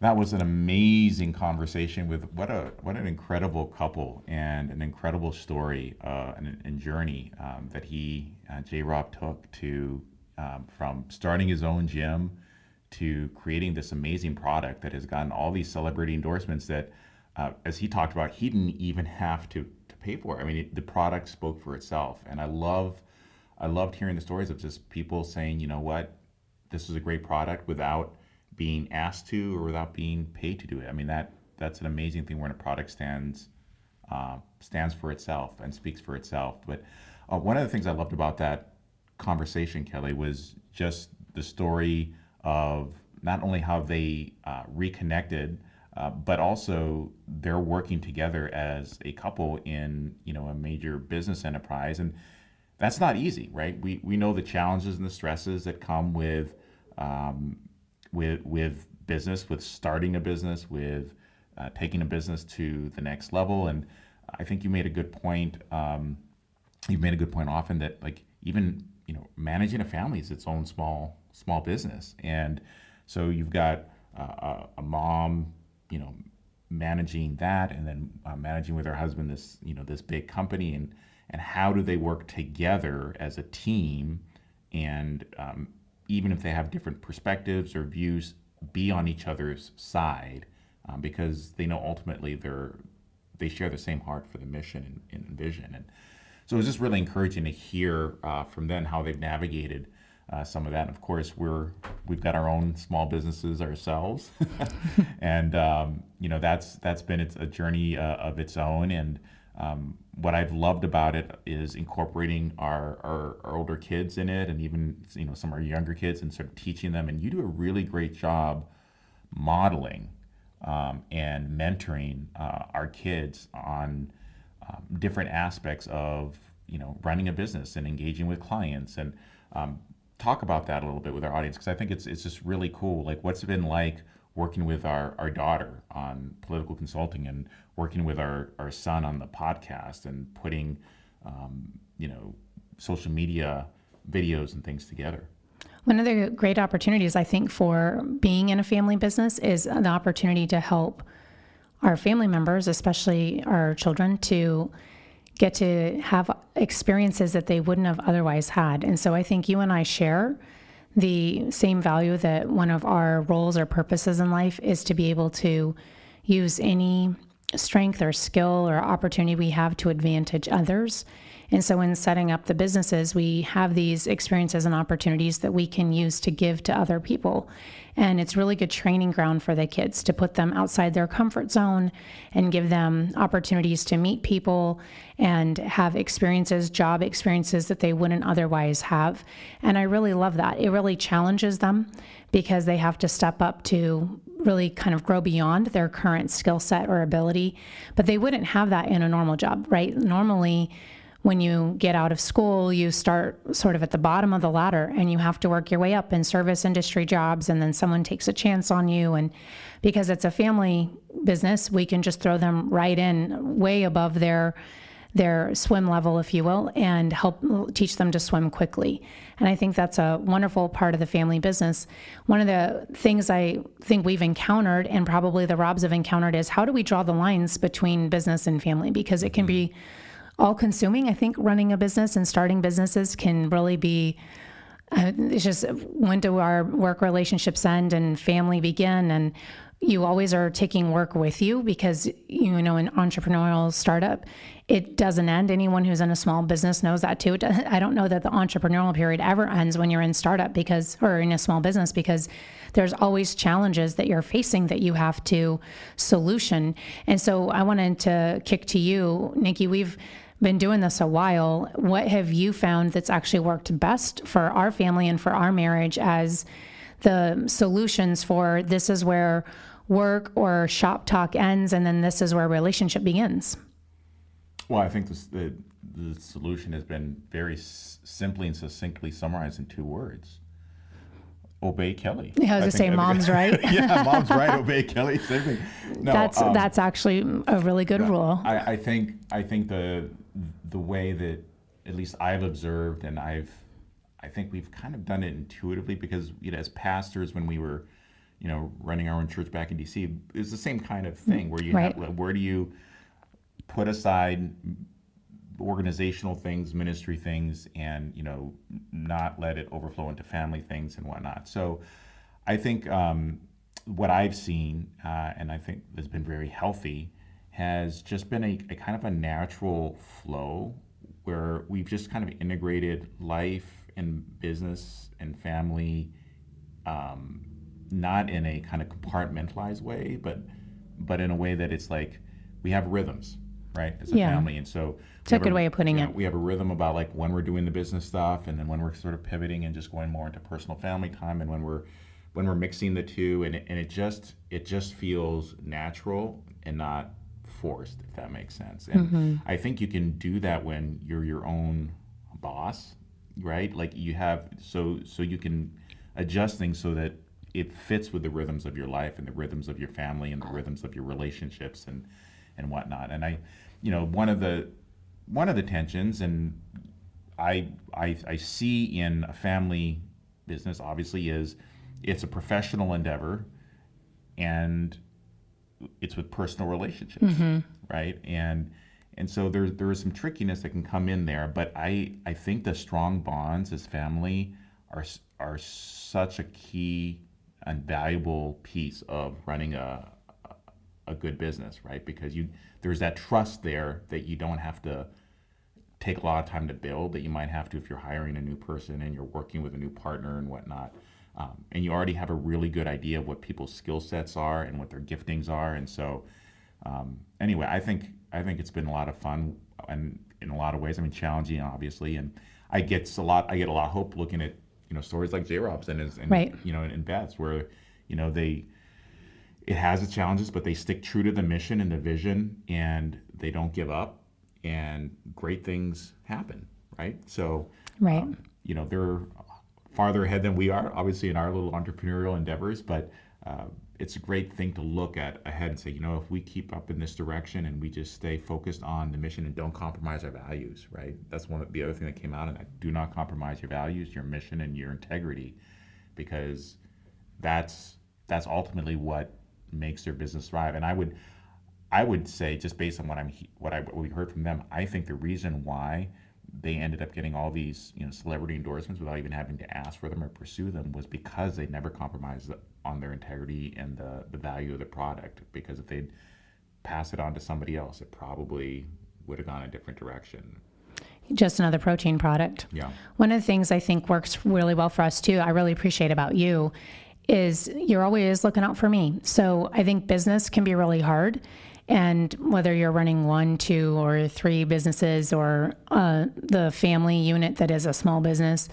That was an amazing conversation with what an incredible couple and an incredible story and journey that Jay Robb took to from starting his own gym to creating this amazing product that has gotten all these celebrity endorsements that, as he talked about, he didn't even have to pay for. I mean, the product spoke for itself, and I loved hearing the stories of just people saying, you know what, this is a great product without being asked to or without being paid to do it. I mean, that's an amazing thing when a product stands for itself and speaks for itself. But one of the things I loved about that conversation, Kelly, was just the story of not only how they reconnected, but also they're working together as a couple in a major business enterprise, and that's not easy, right? We know the challenges and the stresses that come with business, with starting a business, with taking a business to the next level. And I think you made a good point. You've made a good point often that like even managing a family is its own small business, and so you've got a mom, managing that, and then managing with her husband this big company, and how do they work together as a team, and even if they have different perspectives or views, be on each other's side, because they know ultimately they share the same heart for the mission and vision. And so it was just really encouraging to hear from them how they've navigated some of that. And of course, we've got our own small businesses ourselves, and that's been a journey of its own. And what I've loved about it is incorporating our older kids in it, and even some of our younger kids, and sort of teaching them. And you do a really great job modeling and mentoring our kids on different aspects of running a business and engaging with clients. And talk about that a little bit with our audience, because I think it's just really cool. Like, what's it been like working with our daughter on political consulting, and working with our son on the podcast, and putting social media videos and things together. One of the great opportunities, I think, for being in a family business is the opportunity to help our family members, especially our children, to get to have experiences that they wouldn't have otherwise had. And so I think you and I share the same value that one of our roles or purposes in life is to be able to use any strength or skill or opportunity we have to advantage others. And so in setting up the businesses, we have these experiences and opportunities that we can use to give to other people. And it's really good training ground for the kids to put them outside their comfort zone and give them opportunities to meet people and have experiences, job experiences that they wouldn't otherwise have. And I really love that. It really challenges them because they have to step up to really kind of grow beyond their current skill set or ability. But they wouldn't have that in a normal job, right? Normally, when you get out of school, you start sort of at the bottom of the ladder and you have to work your way up in service industry jobs, and then someone takes a chance on you. And because it's a family business, we can just throw them right in way above their swim level, if you will, and help teach them to swim quickly. And I think that's a wonderful part of the family business. One of the things I think we've encountered, and probably the Robbs have encountered, is how do we draw the lines between business and family? Because it can be all-consuming. I think running a business and starting businesses can really be, it's just, when do our work relationships end and family begin? And you always are taking work with you because, in entrepreneurial startup, it doesn't end. Anyone who's in a small business knows that too. I don't know that the entrepreneurial period ever ends when you're in startup or in a small business, because there's always challenges that you're facing that you have to solution. And so I wanted to kick to you, Nikki. We've been doing this a while. What have you found that's actually worked best for our family and for our marriage as the solutions for this is where work or shop talk ends, and then this is where relationship begins? Well, I think the solution has been very simply and succinctly summarized in 2 words: obey Kelly. Yeah, I was going to say, mom's right. Yeah, mom's right. Obey Kelly. Same thing. No, that's actually a really good rule. I think the way that at least I've observed, and I think we've kind of done it intuitively, because as pastors, when we were running our own church back in DC, is the same kind of thing where you Right. have, where do you put aside organizational things, ministry things, and not let it overflow into family things and whatnot. So I think what I've seen, and I think has been very healthy, has just been a kind of a natural flow where we've just kind of integrated life and business and family, not in a kind of compartmentalized way, but in a way that it's like we have rhythms, right, as a Yeah. family. And so It's a good way of putting it. we have a rhythm about like when we're doing the business stuff, and then when we're sort of pivoting and just going more into personal family time, and when we're mixing the two, and it just feels natural and not forced, if that makes sense. And I think you can do that when you're your own boss, right? Like you have so you can adjust things so that it fits with the rhythms of your life and the rhythms of your family and the rhythms of your relationships and whatnot. And one of the tensions, and I see in a family business, obviously, is it's a professional endeavor, and it's with personal relationships, right? And so there is some trickiness that can come in there, but I think the strong bonds as family are such a key and valuable piece of running a good business, right? Because there's that trust there that you don't have to take a lot of time to build, that you might have to if you're hiring a new person and you're working with a new partner and whatnot. And you already have a really good idea of what people's skill sets are and what their giftings are. And so anyway, I think it's been a lot of fun, and in a lot of ways, I mean, challenging, obviously. And I get a lot of hope looking at stories like J. Rob's and Right. And Beth's, where it has its challenges, but they stick true to the mission and the vision, and they don't give up, and great things happen, right? So, Right. they're farther ahead than we are, obviously, in our little entrepreneurial endeavors, but it's a great thing to look at ahead and say, if we keep up in this direction and we just stay focused on the mission and don't compromise our values, right? That's one of the other thing that came out of that. Do not compromise your values, your mission, and your integrity, because that's ultimately what makes their business thrive. And I would say, just based on what we heard from them, I think the reason why they ended up getting all these celebrity endorsements without even having to ask for them or pursue them was because they never compromised on their integrity and the value of the product. Because if they'd pass it on to somebody else, it probably would have gone a different direction. Just another protein product. Yeah. One of the things I think works really well for us too, I really appreciate about you, is you're always looking out for me. So I think business can be really hard. And whether you're running 1, 2, or 3 businesses, or the family unit that is a small business,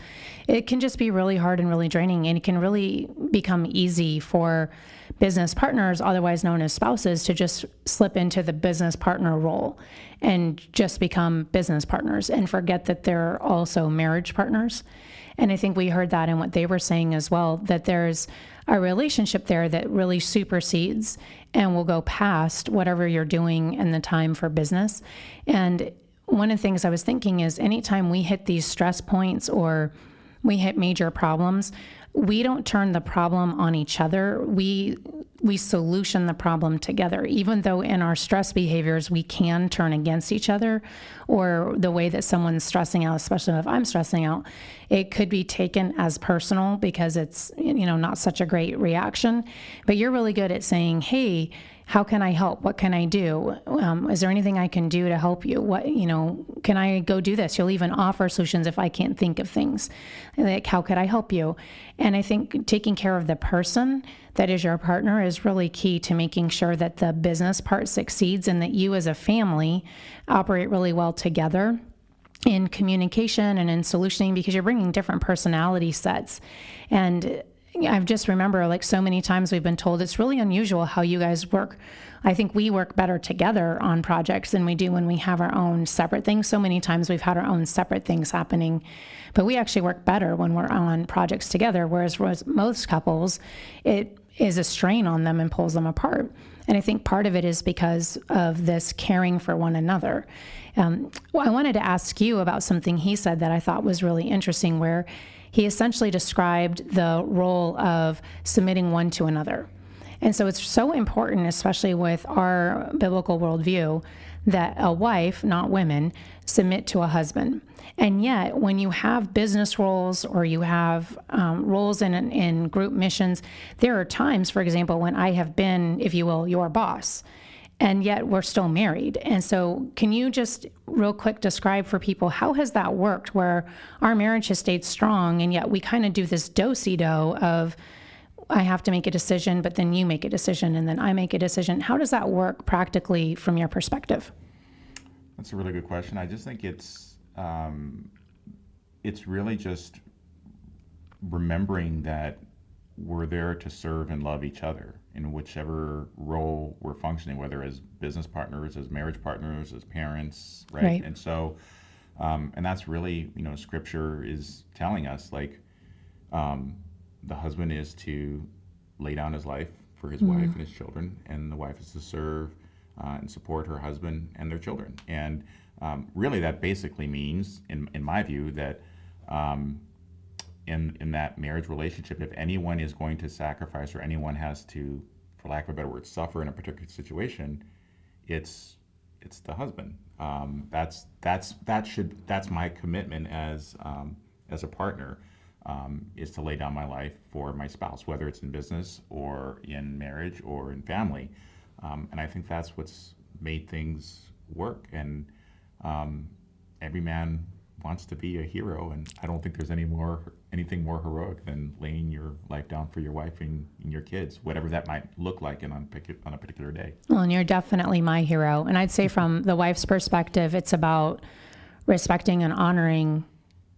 it can just be really hard and really draining. And it can really become easy for business partners, otherwise known as spouses, to just slip into the business partner role and just become business partners and forget that they're also marriage partners. And I think we heard that in what they were saying as well, that there's a relationship there that really supersedes and will go past whatever you're doing in the time for business. And one of the things I was thinking is anytime we hit these stress points or we hit major problems, we don't turn the problem on each other. We solution the problem together, even though in our stress behaviors, we can turn against each other, or the way that someone's stressing out, especially if I'm stressing out, it could be taken as personal because it's, not such a great reaction. But you're really good at saying, hey, how can I help? What can I do? Is there anything I can do to help you? What, can I go do this? You'll even offer solutions if I can't think of things. Like, how could I help you? And I think taking care of the person that is your partner is really key to making sure that the business part succeeds and that you as a family operate really well together in communication and in solutioning, because you're bringing different personality sets. And I just remember, like, so many times we've been told it's really unusual how you guys work. I think we work better together on projects than we do when we have our own separate things. So many times we've had our own separate things happening, but we actually work better when we're on projects together, whereas most couples, it is a strain on them and pulls them apart. And I think part of it is because of this caring for one another. I wanted to ask you about something he said that I thought was really interesting, where he essentially described the role of submitting one to another. And so it's so important, especially with our biblical worldview, that a wife, not women, submit to a husband. And yet, when you have business roles or you have roles in group missions, there are times, for example, when I have been, if you will, your boss, and yet we're still married. And so can you just real quick describe for people, how has that worked, where our marriage has stayed strong, and yet we kind of do this do-si-do of, I have to make a decision, but then you make a decision, and then I make a decision. How does that work practically from your perspective? That's a really good question. I just think it's really just remembering that we're there to serve and love each other in whichever role we're functioning, whether as business partners, as marriage partners, as parents, right? Right. And so, and that's really, Scripture is telling us, like, the husband is to lay down his life for his wife and his children, and the wife is to serve and support her husband and their children. And really, that basically means, in my view, that in that marriage relationship, if anyone is going to sacrifice, or anyone has to, for lack of a better word, suffer in a particular situation, it's the husband. That's my commitment as a partner, is to lay down my life for my spouse, whether it's in business or in marriage or in family. And I think that's what's made things work. And every man wants to be a hero, and I don't think there's anything more heroic than laying your life down for your wife and your kids, whatever that might look like on a particular day. Well, and you're definitely my hero. And I'd say from the wife's perspective, it's about respecting and honoring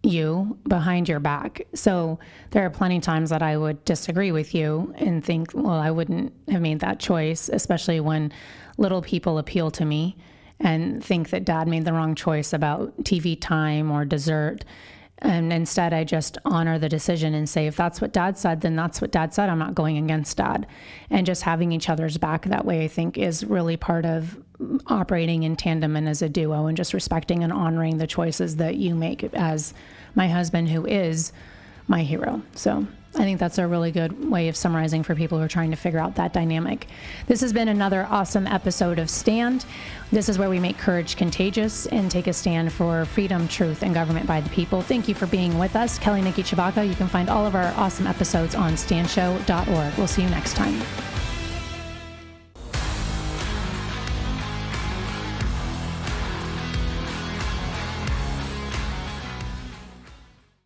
you behind your back. So there are plenty of times that I would disagree with you and think, well, I wouldn't have made that choice, especially when little people appeal to me and think that dad made the wrong choice about TV time or dessert. And instead, I just honor the decision and say, if that's what dad said, then that's what dad said. I'm not going against dad. And just having each other's back that way, I think, is really part of operating in tandem and as a duo, and just respecting and honoring the choices that you make as my husband, who is my hero. So I think that's a really good way of summarizing for people who are trying to figure out that dynamic. This has been another awesome episode of Stand. This is where we make courage contagious and take a stand for freedom, truth, and government by the people. Thank you for being with us. Kelly, Nikki, Tshibakas. You can find all of our awesome episodes on standshow.org. We'll see you next time.